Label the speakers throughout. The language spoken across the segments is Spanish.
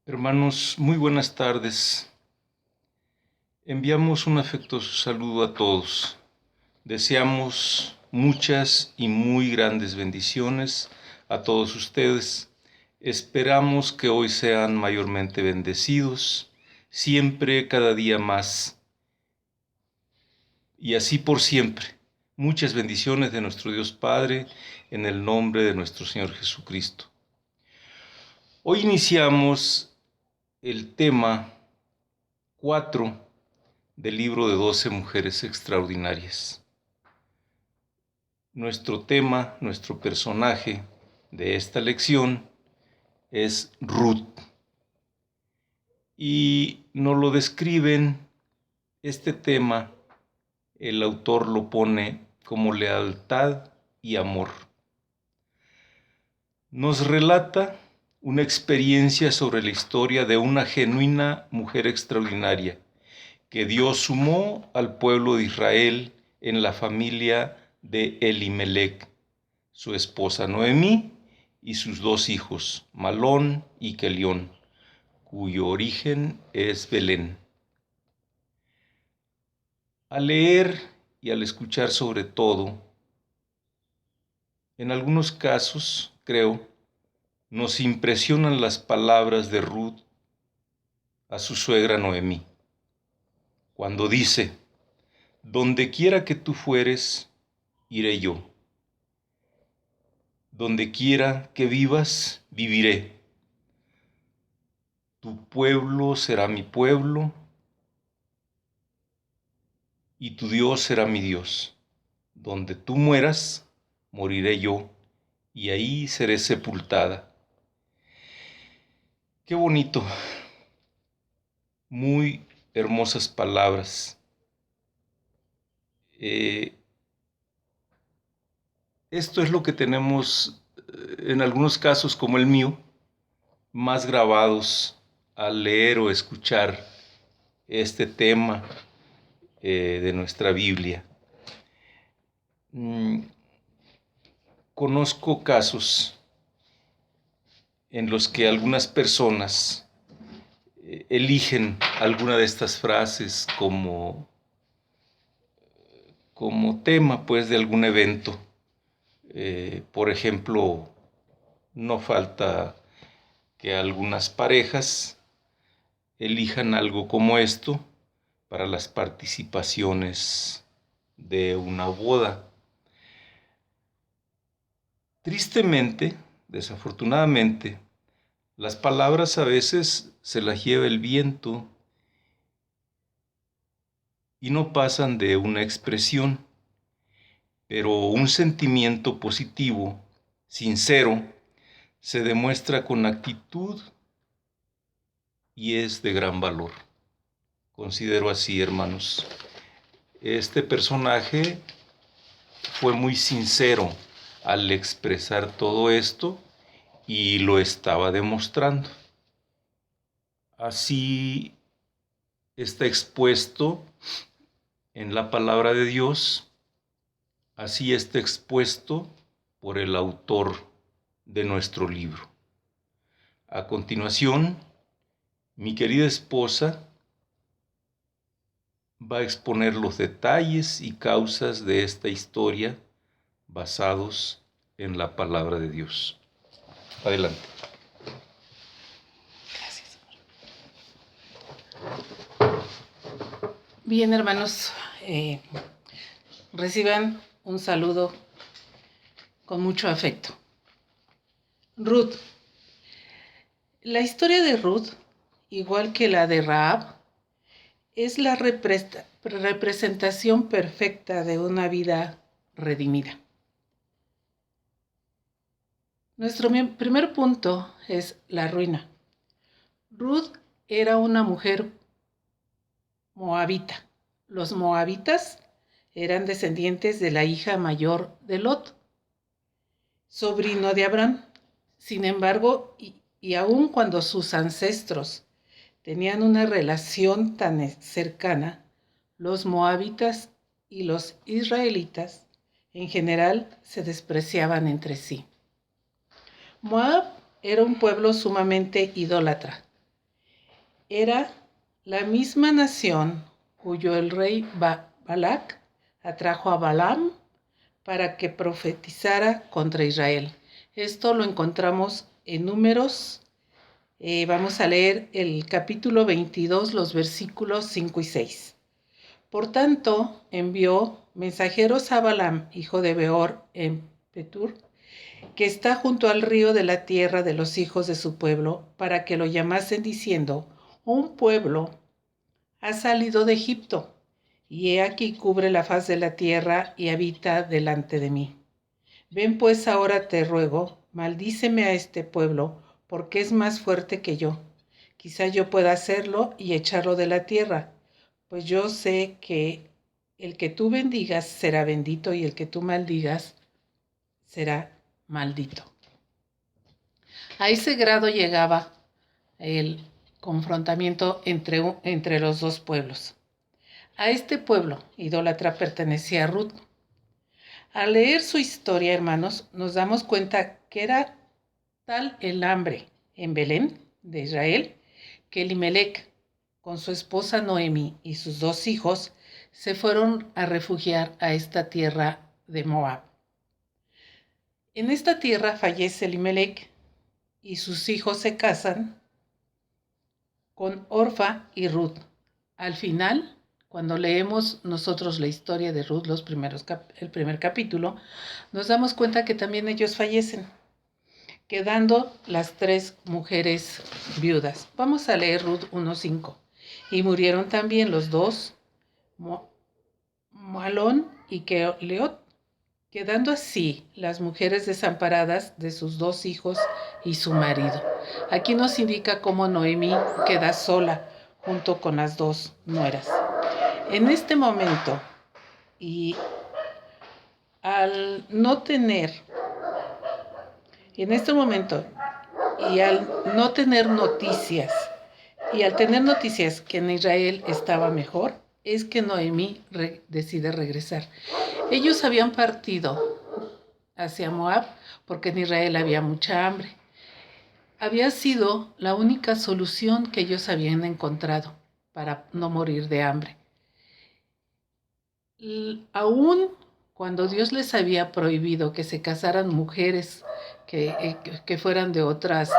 Speaker 1: Hermanos, muy buenas tardes. Enviamos un afectuoso saludo a todos. Deseamos muchas y muy grandes bendiciones a todos ustedes. Esperamos que hoy sean mayormente bendecidos, siempre, cada día más, y así por siempre. Muchas bendiciones de nuestro Dios Padre, en el nombre de nuestro Señor Jesucristo. Hoy iniciamos el tema 4 del libro de 12 mujeres extraordinarias. Nuestro tema, nuestro personaje de esta lección es Ruth. Y nos lo describen, este tema, el autor lo pone como lealtad y amor. Nos relata una experiencia sobre la historia de una genuina mujer extraordinaria que Dios sumó al pueblo de Israel en la familia de Elimelec, su esposa Noemí y sus dos hijos, Malón y Quelión, cuyo origen es Belén. Al leer y al escuchar sobre todo, en algunos casos, creo, nos impresionan las palabras de Ruth a su suegra Noemí, cuando dice: donde quiera que tú fueres, iré yo. Donde quiera que vivas, viviré. Tu pueblo será mi pueblo, y tu Dios será mi Dios. Donde tú mueras, moriré yo, y ahí seré sepultada. Qué bonito, muy hermosas palabras. Esto es lo que tenemos, en algunos casos como el mío, más grabados al leer o escuchar este tema de nuestra Biblia. Conozco casos en los que algunas personas eligen alguna de estas frases como tema, pues, de algún evento. Por ejemplo, no falta que algunas parejas elijan algo como esto para las participaciones de una boda. Tristemente, desafortunadamente, las palabras a veces se las lleva el viento y no pasan de una expresión, pero un sentimiento positivo, sincero, se demuestra con actitud y es de gran valor. Considero así, hermanos. Este personaje fue muy sincero al expresar todo esto y lo estaba demostrando. Así está expuesto en la palabra de Dios, así está expuesto por el autor de nuestro libro. A continuación, mi querida esposa va a exponer los detalles y causas de esta historia basados en la palabra de Dios. Adelante.
Speaker 2: Gracias. Bien, hermanos, reciban un saludo con mucho afecto. Ruth. La historia de Ruth, igual que la de Rahab, es la representación perfecta de una vida redimida. Nuestro primer punto es la ruina. Ruth era una mujer moabita. Los moabitas eran descendientes de la hija mayor de Lot, sobrino de Abraham. Sin embargo, y aun cuando sus ancestros tenían una relación tan cercana, los moabitas y los israelitas en general se despreciaban entre sí. Moab era un pueblo sumamente idólatra. Era la misma nación cuyo el rey Balac atrajo a Balaam para que profetizara contra Israel. Esto lo encontramos en Números. Vamos a leer el capítulo 22, los versículos 5 y 6. Por tanto, envió mensajeros a Balaam, hijo de Beor, en Petur, que está junto al río de la tierra de los hijos de su pueblo, para que lo llamasen diciendo: un pueblo ha salido de Egipto, y he aquí cubre la faz de la tierra y habita delante de mí. Ven pues ahora, te ruego, maldíceme a este pueblo, porque es más fuerte que yo. Quizá yo pueda hacerlo y echarlo de la tierra, pues yo sé que el que tú bendigas será bendito y el que tú maldigas será maldito. A ese grado llegaba el confrontamiento entre los dos pueblos. A este pueblo idólatra pertenecía Ruth. Al leer su historia, hermanos, nos damos cuenta que era tal el hambre en Belén de Israel que Elimelec, con su esposa Noemi y sus 2 hijos, se fueron a refugiar a esta tierra de Moab. En esta tierra fallece Elimelec y sus hijos se casan con Orfa y Ruth. Al final, cuando leemos nosotros la historia de Ruth, el primer capítulo, nos damos cuenta que también ellos fallecen, quedando las 3 mujeres viudas. Vamos a leer Ruth 1:5. Y murieron también los 2, Malón y Leot, quedando así las mujeres desamparadas de sus 2 hijos y su marido. Aquí nos indica cómo Noemí queda sola junto con las 2 nueras. En este momento, y al no tener noticias, y al tener noticias que en Israel estaba mejor, es que Noemí decide regresar. Ellos habían partido hacia Moab porque en Israel había mucha hambre. Había sido la única solución que ellos habían encontrado para no morir de hambre. Aún cuando Dios les había prohibido que se casaran mujeres que fueran de otras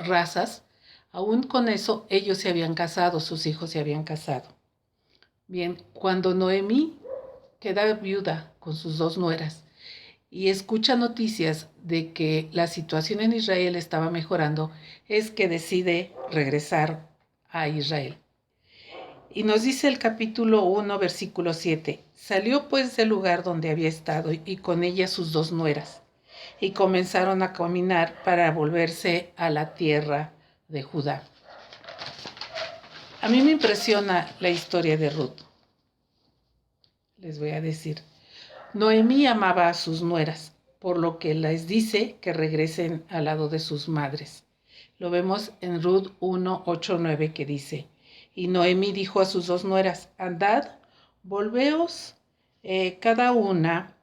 Speaker 2: razas, aún con eso ellos se habían casado, sus hijos se habían casado. Bien, cuando Noemí queda viuda con sus 2 nueras y escucha noticias de que la situación en Israel estaba mejorando, es que decide regresar a Israel. Y nos dice el capítulo 1, versículo 7. Salió pues del lugar donde había estado y con ella sus 2 nueras, y comenzaron a caminar para volverse a la tierra de Judá. A mí me impresiona la historia de Ruth. Les voy a decir. Noemí amaba a sus nueras, por lo que les dice que regresen al lado de sus madres. Lo vemos en Ruth 1, 8, 9, que dice: y Noemí dijo a sus 2 nueras: andad, volveos cada una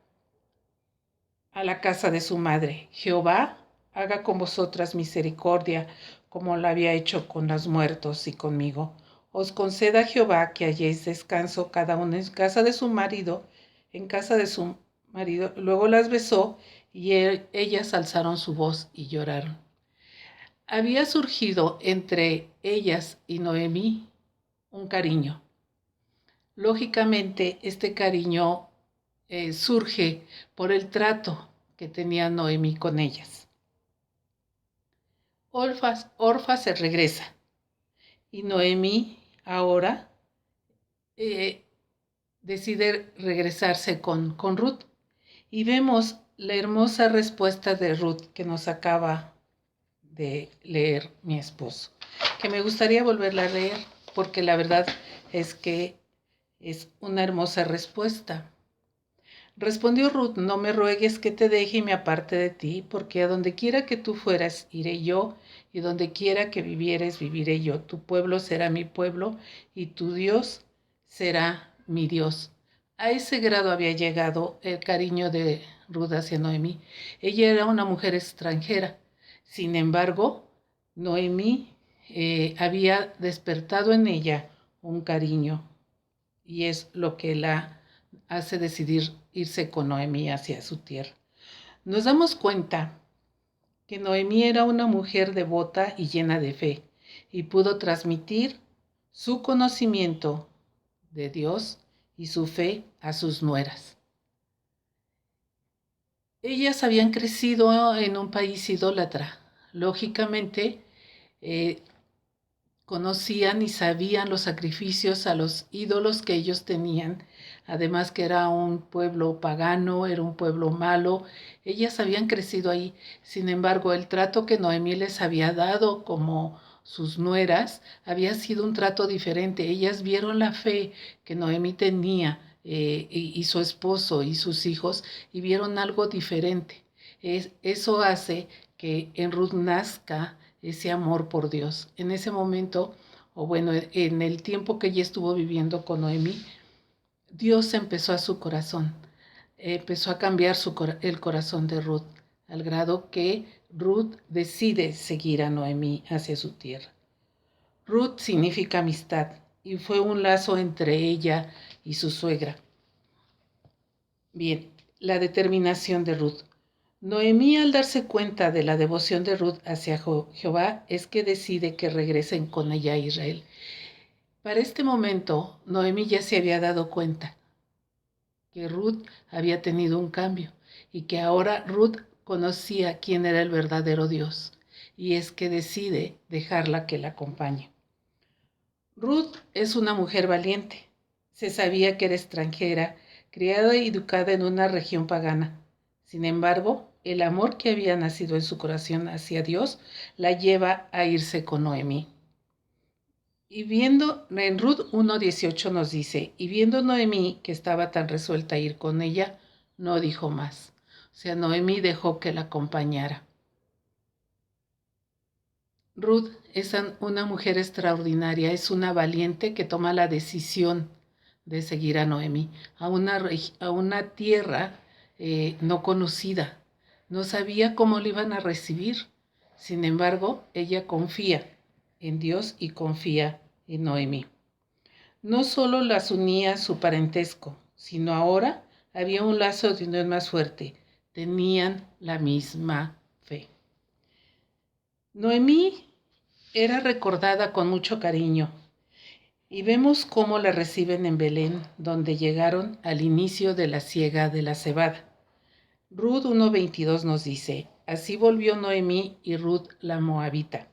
Speaker 2: a la casa de su madre. Jehová haga con vosotras misericordia, como la había hecho con los muertos y conmigo. Os conceda Jehová que halléis descanso cada una en casa de su marido, en casa de su marido. Luego las besó y ellas alzaron su voz y lloraron. Había surgido entre ellas y Noemí un cariño. Lógicamente, este cariño surge por el trato que tenía Noemí con ellas. Orfa se regresa y Noemí ahora decide regresarse con Ruth. Y vemos la hermosa respuesta de Ruth que nos acaba de leer mi esposo, que me gustaría volverla a leer porque la verdad es que es una hermosa respuesta. Respondió Ruth: no me ruegues que te deje y me aparte de ti, porque a donde quiera que tú fueras, iré yo, y donde quiera que vivieres, viviré yo. Tu pueblo será mi pueblo, y tu Dios será mi Dios. A ese grado había llegado el cariño de Ruth hacia Noemí. Ella era una mujer extranjera. Sin embargo, Noemí había despertado en ella un cariño, y es lo que la hace decidir irse con Noemí hacia su tierra. Nos damos cuenta que Noemí era una mujer devota y llena de fe, y pudo transmitir su conocimiento de Dios y su fe a sus nueras. Ellas habían crecido en un país idólatra. Lógicamente, conocían y sabían los sacrificios a los ídolos que ellos tenían, además que era un pueblo pagano, era un pueblo malo. Ellas habían crecido ahí. Sin embargo, el trato que Noemí les había dado como sus nueras había sido un trato diferente. Ellas vieron la fe que Noemí tenía, y su esposo y sus hijos, y vieron algo diferente. Eso hace que en Ruth nazca ese amor por Dios. En ese momento, o bueno, en el tiempo que ella estuvo viviendo con Noemí, Dios empezó a su corazón, empezó a cambiar el corazón de Ruth, al grado que Ruth decide seguir a Noemí hacia su tierra. Ruth significa amistad y fue un lazo entre ella y su suegra. Bien, la determinación de Ruth. Noemí, al darse cuenta de la devoción de Ruth hacia Jehová, es que decide que regresen con ella a Israel. Para este momento, Noemí ya se había dado cuenta que Ruth había tenido un cambio y que ahora Ruth conocía quién era el verdadero Dios, y es que decide dejarla que la acompañe. Ruth es una mujer valiente. Se sabía que era extranjera, criada y educada en una región pagana. Sin embargo, el amor que había nacido en su corazón hacia Dios la lleva a irse con Noemí. Y viendo, en Ruth 1:18 nos dice, y viendo Noemí que estaba tan resuelta a ir con ella, no dijo más. O sea, Noemí dejó que la acompañara. Ruth es una mujer extraordinaria, es una valiente que toma la decisión de seguir a Noemí a una tierra no conocida. No sabía cómo le iban a recibir. Sin embargo, ella confía en Dios y confía en Noemí. No solo las unía su parentesco, sino ahora había un lazo de unión más fuerte. Tenían la misma fe. Noemí era recordada con mucho cariño, y vemos cómo la reciben en Belén, donde llegaron al inicio de la siega de la cebada. Ruth 1:22 nos dice, así volvió Noemí y Ruth la moabita,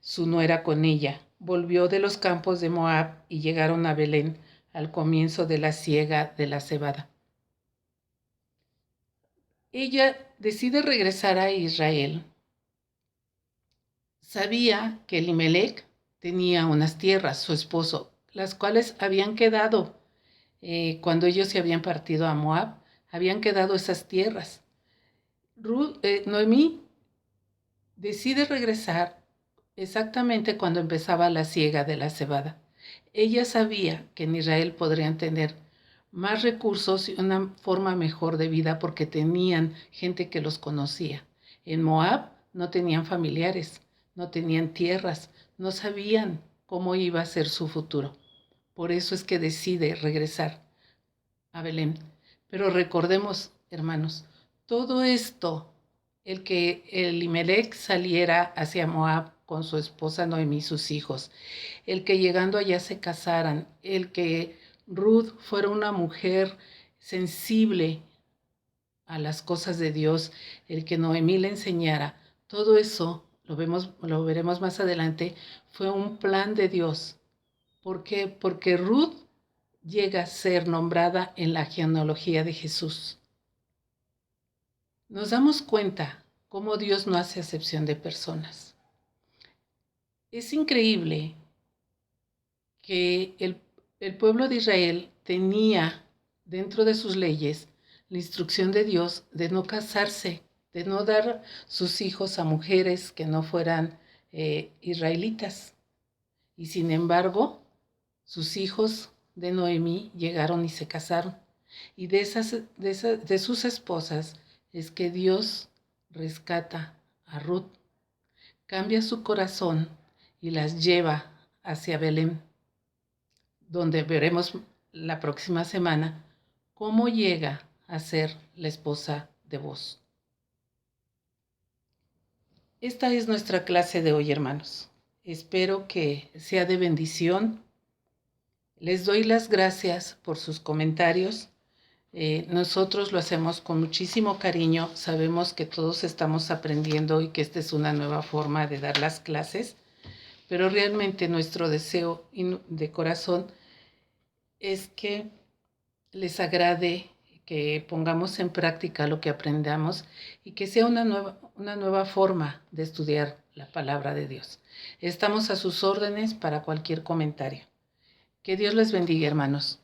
Speaker 2: su nuera con ella, volvió de los campos de Moab y llegaron a Belén al comienzo de la siega de la cebada. Ella decide regresar a Israel. Sabía que Elimelec tenía unas tierras, su esposo, las cuales habían quedado, cuando ellos se habían partido a Moab, habían quedado esas tierras. Noemí decide regresar exactamente cuando empezaba la siega de la cebada. Ella sabía que en Israel podrían tener más recursos y una forma mejor de vida porque tenían gente que los conocía. En Moab no tenían familiares, no tenían tierras, no sabían cómo iba a ser su futuro. Por eso es que decide regresar a Belén. Pero recordemos, hermanos, todo esto, el que Elimelec saliera hacia Moab con su esposa Noemí y sus hijos, el que llegando allá se casaran, el que Ruth fuera una mujer sensible a las cosas de Dios, el que Noemí le enseñara, todo eso lo veremos más adelante, fue un plan de Dios. ¿Por qué? Porque Ruth llega a ser nombrada en la genealogía de Jesús. Nos damos cuenta cómo Dios no hace acepción de personas. Es increíble que el pueblo de Israel tenía dentro de sus leyes la instrucción de Dios de no casarse, de no dar sus hijos a mujeres que no fueran israelitas. Y sin embargo, sus hijos de Noemí llegaron y se casaron. Y de sus esposas es que Dios rescata a Ruth, cambia su corazón y las lleva hacia Belén, donde veremos la próxima semana cómo llega a ser la esposa de Booz. Esta es nuestra clase de hoy, hermanos. Espero que sea de bendición. Les doy las gracias por sus comentarios. Nosotros lo hacemos con muchísimo cariño. Sabemos que todos estamos aprendiendo y que esta es una nueva forma de dar las clases, pero realmente nuestro deseo de corazón es que les agrade, que pongamos en práctica lo que aprendamos y que sea una nueva forma de estudiar la palabra de Dios. Estamos a sus órdenes para cualquier comentario. Que Dios les bendiga, hermanos.